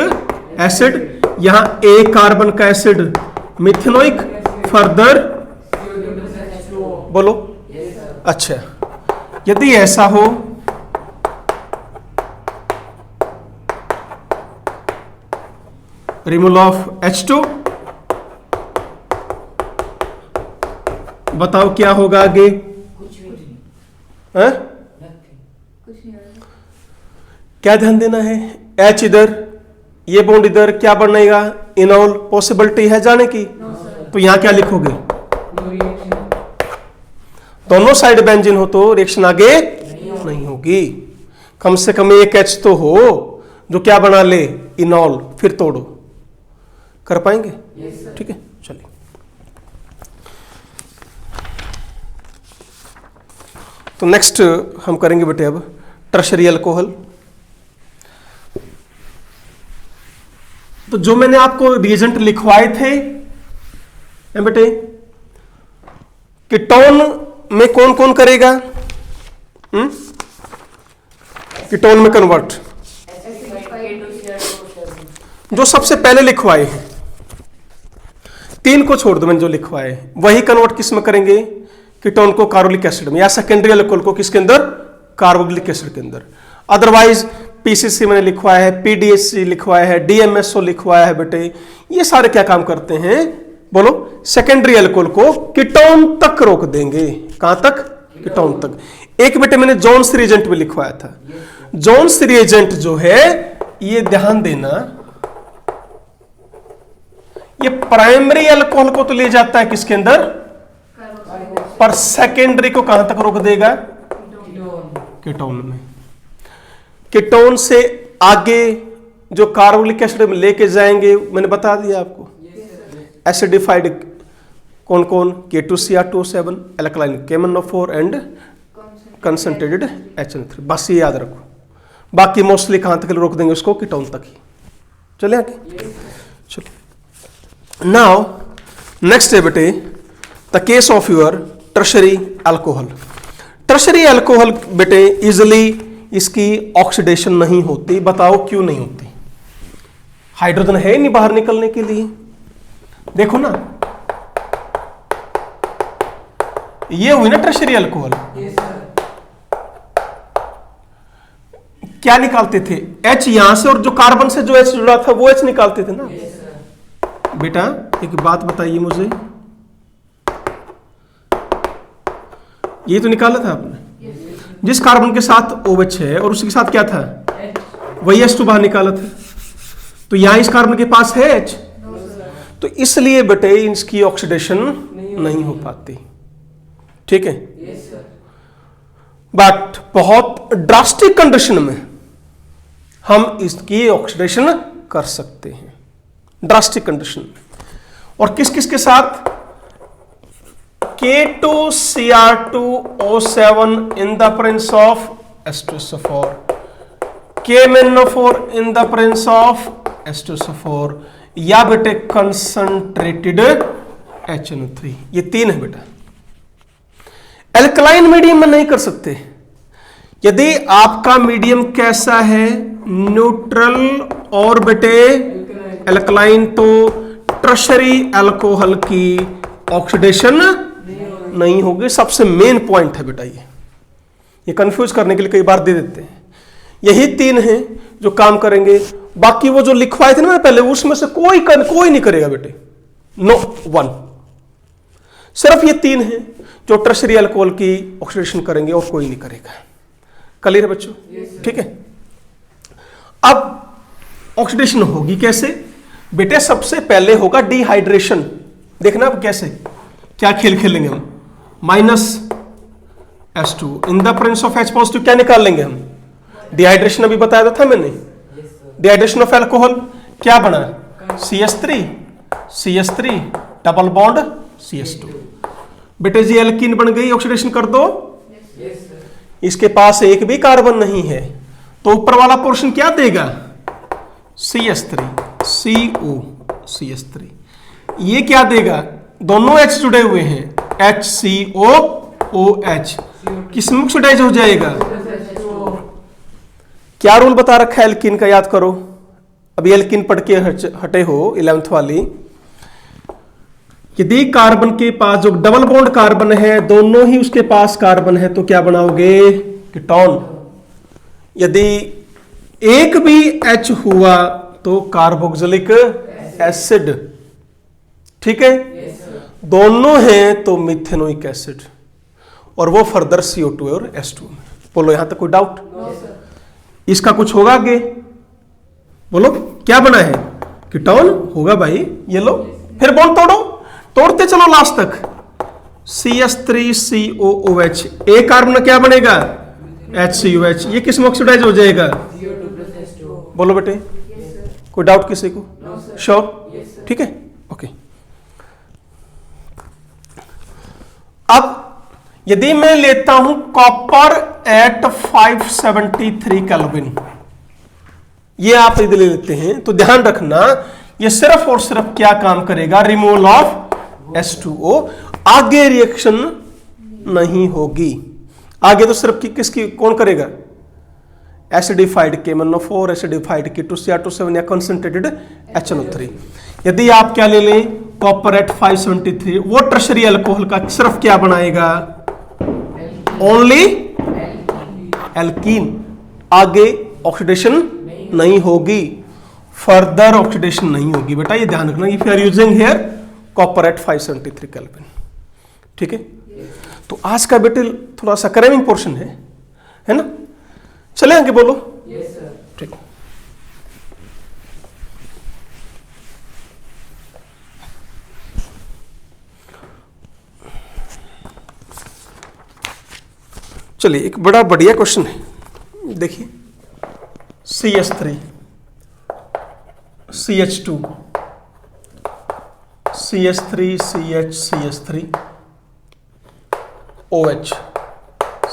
एसिड, यहां एक कार्बन का एसिड मिथेनोइक, फर्दर बोलो। अच्छा, यदि ऐसा हो रिमूवल ऑफ H2, बताओ क्या होगा आगे, क्या ध्यान देना है, H इधर, ये बॉन्ड इधर, क्या बनेगा, इनॉल। पॉसिबिलिटी है जाने की, तो यहां क्या लिखोगे, दोनों साइड बेंजीन हो तो रिएक्शन आगे नहीं होगी, कम से कम एक H तो हो जो क्या बना ले, इनॉल, फिर तोड़ो। कर पाएंगे, ठीक है, चलिए। तो नेक्स्ट हम करेंगे बेटे अब टर्शरी अल्कोहल। तो जो मैंने आपको रिएजेंट लिखवाए थे बेटे, कीटोन में कौन कौन करेगा, कीटोन में कन्वर्ट, जो सबसे पहले लिखवाए हैं, 3 को छोड़ दो, मैंने जो लिखवाए वही कन्वर्ट किस में करेंगे, कीटोन को कार्बोक्सिलिक एसिड में, या सेकेंडरी अल्कोहल को किसके अंदर, कार्बोक्सिलिक एसिड के अंदर। अदरवाइज PCC मैंने लिखवाया है, PDHC लिखवाया है, DMSO लिखवाया है बेटे, ये सारे क्या काम करते हैं, बोलो, सेकेंडरी अल्कोहल को कीटोन तक रोक देंगे। कहां तक, कीटोन तक। एक बेटे मैंने जोन्स रिएजेंट भी लिखवाया था, जोन्स रिएजेंट जो है, ये ध्यान देना, ये प्राइमरी अल्कोहल को तो ले जाता है किसके अंदर, पर सेकेंडरी को कहां तक रोक देगा, कीटोन में। कीटोन से आगे जो कार्बोक्सिलिक एसिड में लेके जाएंगे, मैंने बता दिया आपको, एसिडिफाइड कौन कौन, K2Cr2O7, alkaline KMnO4 and concentrated HNO3, बस ये याद रखो। बाकी मोस्टली कहां तक रोक देंगे उसको, कीटोन तक ही। चले आगे, चलो। नाउ नेक्स्ट है बेटे the case of your tertiary alcohol. Tertiary alcohol बेटे इजिली इसकी ऑक्सीडेशन नहीं होती, बताओ क्यों नहीं होती, हाइड्रोजन है नहीं बाहर निकलने के लिए। देखो ना, ये हुई ना टर्शरी अल्कोहल, क्या निकालते थे, H यहां से, और जो कार्बन से जो H जुड़ा था वो H निकालते थे ना। बेटा एक बात बताइए मुझे, ये तो निकाला था आपने, जिस कार्बन के साथ OH है और उसके साथ क्या था, वही H2 बाहर निकाला था। तो यहां इस कार्बन के पास है H, तो इसलिए बेटे इसकी ऑक्सीडेशन नहीं हो पाती। ठीक है, बट बहुत ड्रास्टिक कंडीशन में हम इसकी ऑक्सीडेशन कर सकते हैं, ड्रास्टिक कंडीशन में। और किस किस के साथ? K2Cr2O7 in the presence of H2SO4, KMnO4 in the presence of H2SO4, या बेटे कंसंट्रेटेड HNO3। ये तीन है बेटा। एल्कलाइन मीडियम में नहीं कर सकते। यदि आपका मीडियम कैसा है? न्यूट्रल और बेटे एल्कलाइन, तो टर्शरी अल्कोहल की ऑक्सीडेशन नहीं होगी। सबसे मेन पॉइंट है बेटा ये कंफ्यूज करने के लिए कई बार दे देते हैं। यही तीन हैं जो काम करेंगे। बाकी वो जो लिखवाए थे ना पहले, उसमें से कोई नहीं करेगा बेटे, नो वन। सिर्फ ये तीन हैं जो टर्शरी अल्कोहल की ऑक्सीडेशन करेंगे और कोई नहीं करेगा। क्लियर है बच्चों? ठीक है। अब ऑक्सीडेशन होगी कैसे बेटे? सबसे पहले होगा डिहाइड्रेशन। देखना अब कैसे, क्या खेल खेलेंगे हम। -H2 in the presence of H positive क्या निकाल लेंगे हम? डिहाइड्रेशन अभी बताया था मैंने। डिहाइड्रेशन ऑफ अल्कोहल क्या बना? CH3 double bond CH2। बेटे जी एल्कीन बन गई, ऑक्सीडेशन कर दो। इसके पास एक भी कार्बन नहीं है, तो ऊपर वाला पोर्शन क्या देगा? CH3 CO CH3। ये क्या देगा? दोनों H जुड़े हुए हैं, HCOOH। किस में ऑक्सीडाइज हो जाएगा? क्या रूल बता रखा है एल्कीन का, याद करो। अभी एल्कीन पढ़ के हटे हो 11th वाली। यदि कार्बन के पास जो डबल बॉन्ड कार्बन है, दोनों ही उसके पास कार्बन है, तो क्या बनाओगे? कीटोन। यदि एक भी H हुआ तो कार्बोक्सिलिक एसिड। ठीक है, दोनों हैं तो मिथेनोइक एसिड, और वो फर्दर CO2 और H2 में। बोलो यहां तक कोई डाउट? इसका कुछ होगा आगे? बोलो क्या बना है? कीटोन होगा भाई। ये लो, फिर बॉन्ड तोड़ते चलो लास्ट तक। CH3COOH, एक कार्बन क्या बनेगा? HCOH। ये किस में ऑक्सीडाइज हो जाएगा? बोलो बेटे, कोई डाउट किसी को? श्योर? ठीक है, ओके। अब यदि मैं लेता हूं कॉपर एट 573 केल्विन, ये आप यदि ले लेते हैं तो ध्यान रखना ये सिर्फ और सिर्फ क्या काम करेगा? Removal of H2O। आगे रिएक्शन नहीं होगी। आगे तो सिर्फ किसकी कौन करेगा? एसिडिफाइड KMnO4, एसिडिफाइड K2Cr2O7 या कंसंट्रेटेड HNO3। यदि आप क्या ले लें? कॉपर एट 573, वो टर्शरी अल्कोहल का सिर्फ क्या बनाएगा? Only alkene. आगे ऑक्सीडेशन नहीं होगी, फर्दर ऑक्सीडेशन नहीं होगी बेटा, ये ध्यान रखना। If you are using here copper at 573 kelvin. ठीक है, तो आज का बेटे थोड़ा सा करेमिंग पोर्शन है ना? चले आगे, बोलो। ठीक। चलिए, एक बड़ा बढ़िया क्वेश्चन है, देखिए। CH3 CH2 CH3 CH OH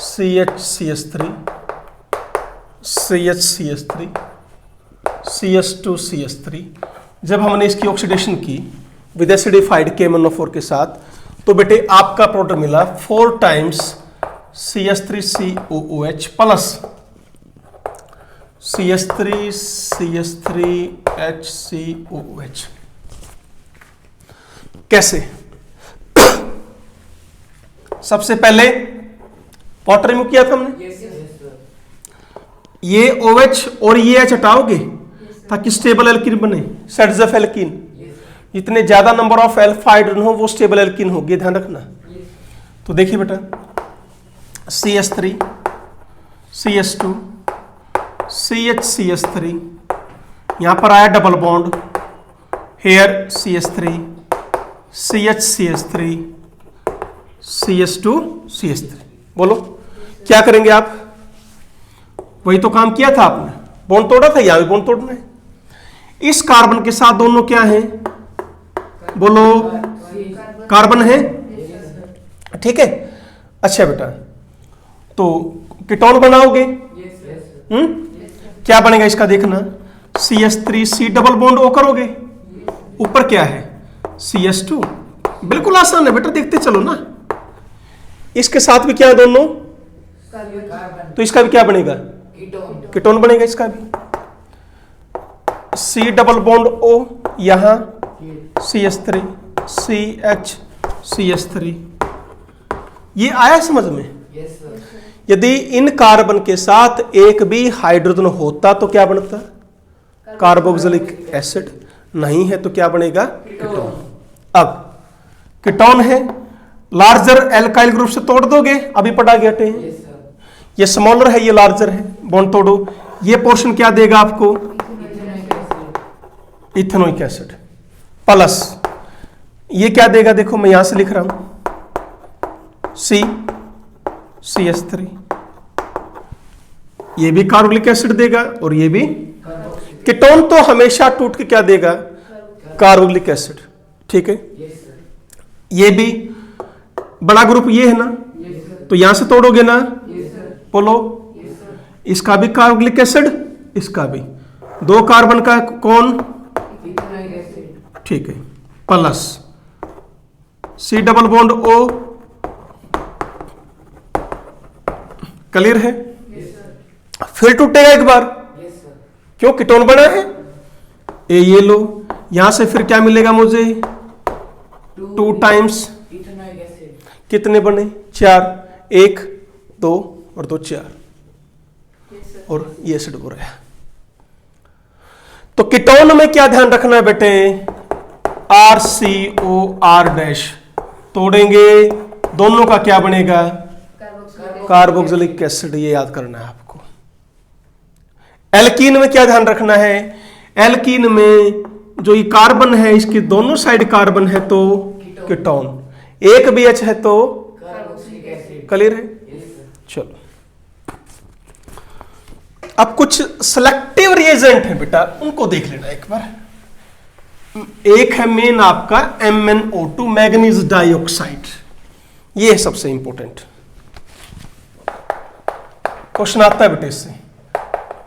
CH CH2 जब हमने इसकी ऑक्सीडेशन की विद एसिडिफाइड KMnO4 के साथ, तो बेटे आपका प्रोडक्ट मिला 4 टाइम्स CH3COOH प्लस CH3HCOOH। कैसे? सबसे पहले वाटर रिमूव किया था हमने। ये OH और ये H हटाओगे ताकि स्टेबल एल्कीन बने, सेट्स ऑफ एल्कीन। जितने ज्यादा नंबर ऑफ एल्फा हाइड्रोजन हो वो स्टेबल एल्कीन होगी, ध्यान रखना। तो देखिए बेटा, CH3 CH2 CH3 यहां पर आया double bond, hair CH3 CH CH2 CH3। बोलो क्या करेंगे आप? वही तो काम किया था आपने, बॉन्ड तोड़ा था, यहां भी बॉन्ड तोड़ना है। इस कार्बन के साथ दोनों क्या हैं? बोलो कार्बन है, ठीक है। अच्छा बेटा, तो कीटोन बनाओगे, क्या बनेगा इसका देखना, CH3C डबल बॉन्ड O करोगे, ऊपर क्या है CH2। बिल्कुल आसान है बेटा, देखते चलो ना। इसके साथ भी क्या है दोनों, तो इसका भी क्या बनेगा, कीटोन बनेगा इसका भी। C डबल बॉन्ड O, यहां CH3 CH3। ये आया समझ में? यदि इन कार्बन के साथ एक भी हाइड्रोजन होता तो क्या बनता, कार्बोक्सिलिक एसिड। नहीं है तो क्या बनेगा, कीटोन। अब कीटोन है, लार्जर एल्काइल ग्रुप से तोड़ दोगे, अभी पढ़ा गया थे। ये स्मॉलर है, ये लार्जर है, बॉन्ड तोड़ो, ये पोर्शन क्या देगा आपको, इथेनोइक एसिड प्लस ये क्या देगा, देखो मैं यहां से लिख रहा हूं CH3, ये भी कार्बोक्सिलिक एसिड देगा और ये भी। कीटोन तो हमेशा टूट के क्या देगा, कार्बोक्सिलिक एसिड, ठीक है। ये भी बड़ा ग्रुप ये है ना, तो यहां से तोड़ोगे ना, बोलो इसका भी कार्बोक्सिलिक एसिड, इसका भी, दो कार्बन का कौन, ठीक है, plus C double bond O, clear है। फिर टूटेगा एक बार, क्यों, कीटोन बना है। ये लो, यहां से फिर क्या मिलेगा मुझे, 2 टाइम्स, कितने बने, 4, 1 2 और 2 4, और ये एसिड हो रहा है। तो कीटोन में क्या ध्यान रखना है बेटे, RCOR डैश तोड़ेंगे, दोनों का क्या बनेगा, कार्बोक्सिलिक एसिड, ये याद करना है आपको। एल्कीन में क्या ध्यान रखना है, एल्कीन में जो ये कार्बन है इसकी दोनों साइड कार्बन है तो कीटोन, एक भी H है तो क्लियर है। चलो अब कुछ सिलेक्टिव रिएजेंट है बेटा, उनको देख लेना एक बार। एक है मेन आपका MnO2 मैग्नीज डाइऑक्साइड, ये है सबसे इंपॉर्टेंट क्वेश्चन आता है बेटे इससे,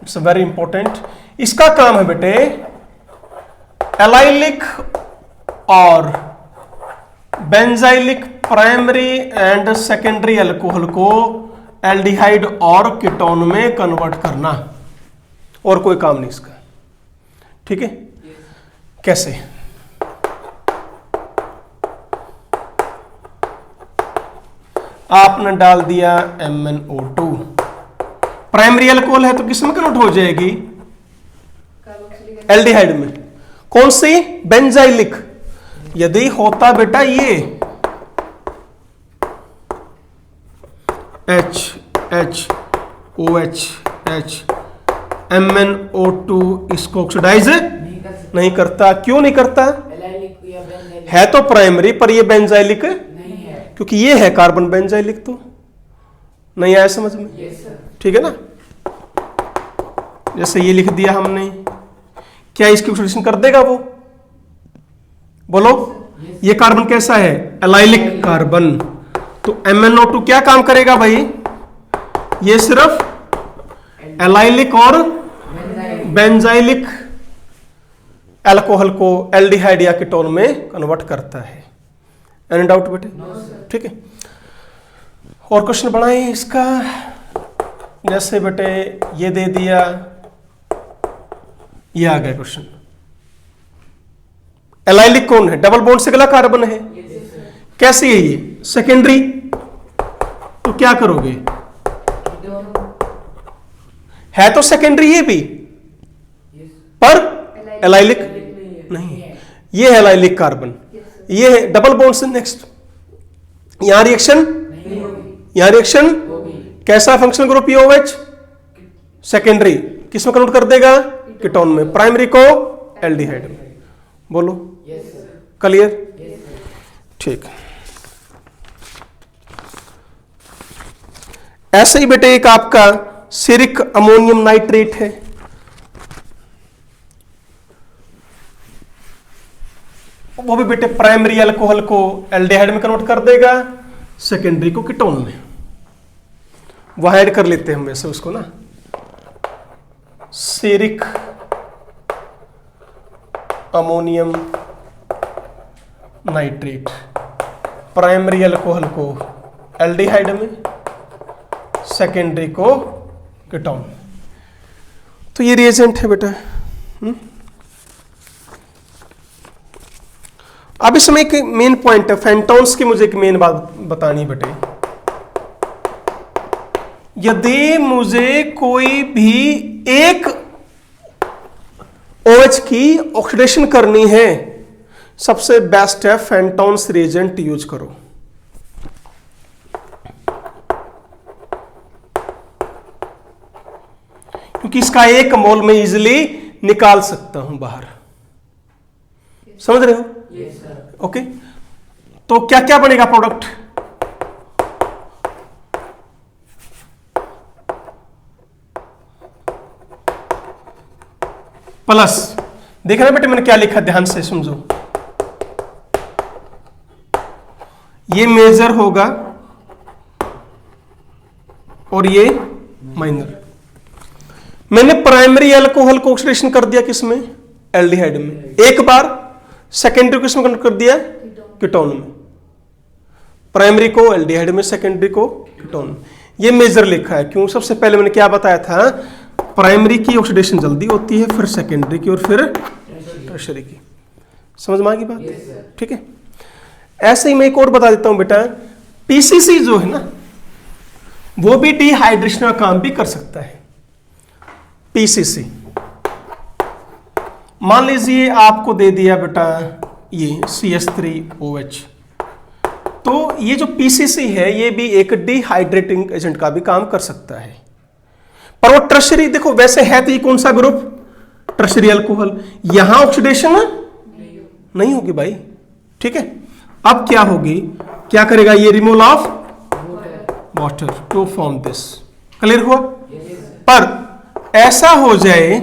इट्स वेरी इंपॉर्टेंट। इसका काम है बेटे एलाइलिक और benzylic primary and secondary alcohol को एल्डिहाइड और कीटोन में कन्वर्ट करना, और कोई काम नहीं इसका, ठीक है। कैसे, आपने डाल दिया MnO2, प्राइमरी अल्कोहल है तो किस में कन्वर्ट हो जाएगी, एल्डिहाइड में। कौन सी, बेंजाइलिक। यदि होता बेटा ये HOH MnO2 इसको ऑक्सीडाइज नहीं करता। क्यों नहीं करता, है तो प्राइमरी पर ये बेंजाइलिक नहीं है, क्योंकि ये है कार्बन बेंजाइलिक। तो नहीं आया समझ में, ठीक है ना। जैसे ये लिख दिया हमने, क्या इसकी ऑक्सीडेशन कर देगा वो, बोलो। ये कार्बन कैसा है, एलाइलिक कार्बन, तो MnO2 क्या काम करेगा भाई, ये सिर्फ एलाइलिक और बेंजाइलिक अल्कोहल को एल्डिहाइड या कीटोन में कन्वर्ट करता है। एनी डाउट बेटे, ठीक है। और क्वेश्चन बढ़ाएं इसका, जैसे बेटे ये दे दिया, ये आ गया क्वेश्चन। एलाइलिक कौन है, डबल बॉन्ड से अगला कार्बन है, कैसी है ये, सेकेंडरी। तो क्या करोगे, है तो सेकेंडरी ये भी, पर एलाइलिक नहीं है, ये है एलाइलिक कार्बन, ये है डबल बॉन्ड से नेक्स्ट। यहां रिएक्शन, यहां रिएक्शन कैसा, फंक्शनल ग्रुप OH, सेकेंडरी, किस में कन्वर्ट कर देगा, कीटोन में, प्राइमरी को एल्डिहाइड में। बोलो क्लियर? ठीक। ऐसे ही बेटे एक आपका सिरिक अमोनियम नाइट्रेट है, वो भी बेटे प्राइमरी अल्कोहल को एल्डिहाइड में कन्वर्ट कर देगा, सेकेंडरी को कीटोन में। वह ऐड कर लेते हैं हम वैसे उसको ना, सिरिक अमोनियम नाइट्रेट, प्राइमरी अल्कोहल को एल्डिहाइड में, सेकेंडरी को कीटोन में। तो ये रिएजेंट है बेटा। अब इसमें एक मेन पॉइंट है, फेंटोन्स की मुझे एक मेन बात बतानी बेटे। यदि मुझे कोई भी एक OH की ऑक्सीडेशन करनी है, सबसे बेस्ट है फेंटोन्स रिएजेंट यूज करो। क्योंकि इसका एक मोल में इजीली निकाल सकता हूं बाहर। समझ रहे हो? ओके। तो क्या क्या बनेगा प्रोडक्ट? प्लस, देखना बेटे मैंने क्या लिखा, ध्यान से समझो। ये मेजर होगा और ये माइनर। मैंने प्राइमरी अल्कोहल को ऑक्सीडेशन कर दिया किसमें? एल्डिहाइड में एक बार, सेकेंडरी को किसमें कन्वर्ट कर दिया? कीटोन में। प्राइमरी को एल्डिहाइड में, सेकेंडरी को कीटोन में। ये मेजर लिखा है क्यों? सबसे पहले मैंने क्या बताया था, प्राइमरी की ऑक्सीडेशन जल्दी होती है, फिर सेकेंडरी की और फिर टर्शियरी की। समझ में आ गई बात? ठीक है। ऐसे ही मैं एक और बता देता हूं बेटा, पीसीसी जो है ना, वो भी डिहाइड्रेशन का काम भी कर सकता है। पीसीसी मान लीजिए आपको दे दिया बेटा ये CH3OH, तो ये जो पीसीसी है ये भी एक डिहाइड्रेटिंग एजेंट का भी काम कर सकता है। पर वो टर्शियरी, देखो वैसे है तो ये कौन सा ग्रुप? Tertiary alcohol. यहां ऑक्सीडेशन नहीं होगी भाई, ठीक है। अब क्या होगी, क्या करेगा ये? Removal of water to form this. Clear हुआ? पर ऐसा हो जाए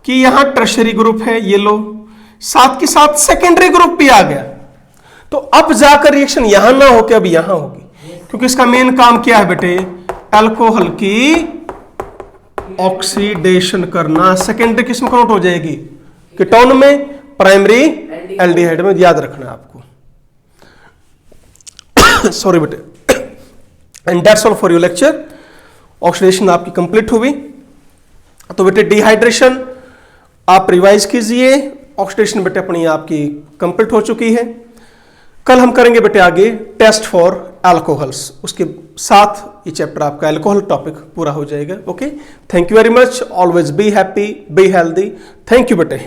कि यहां टर्शियरी ग्रुप है, ये लो, साथ के साथ सेकेंडरी ग्रुप भी आ गया, तो अब जाकर रिएक्शन यहां ना होकर अब यहां होगी। क्योंकि इसका मेन काम क्या है बेटे? अल्कोहल की ऑक्सीडेशन करना। सेकेंडरी किसमें कन्वर्ट हो जाएगी? कीटोन में, प्राइमरी एल्डिहाइड में। याद रखना है आपको। सॉरी बेटे। And that's all for your lecture. Oxidation आपकी कंप्लीट हुई। तो बेटे डिहाइड्रेशन आप रिवाइज कीजिए। ऑक्सीडेशन बेटे अपनी आपकी कंप्लीट हो चुकी है। कल हम करेंगे बेटे आगे टेस्ट फॉर अल्कोहल्स, उसके साथ ये चैप्टर आपका अल्कोहल टॉपिक पूरा हो जाएगा। Okay, thank you very much. Always be happy, be healthy. Thank you बेटे।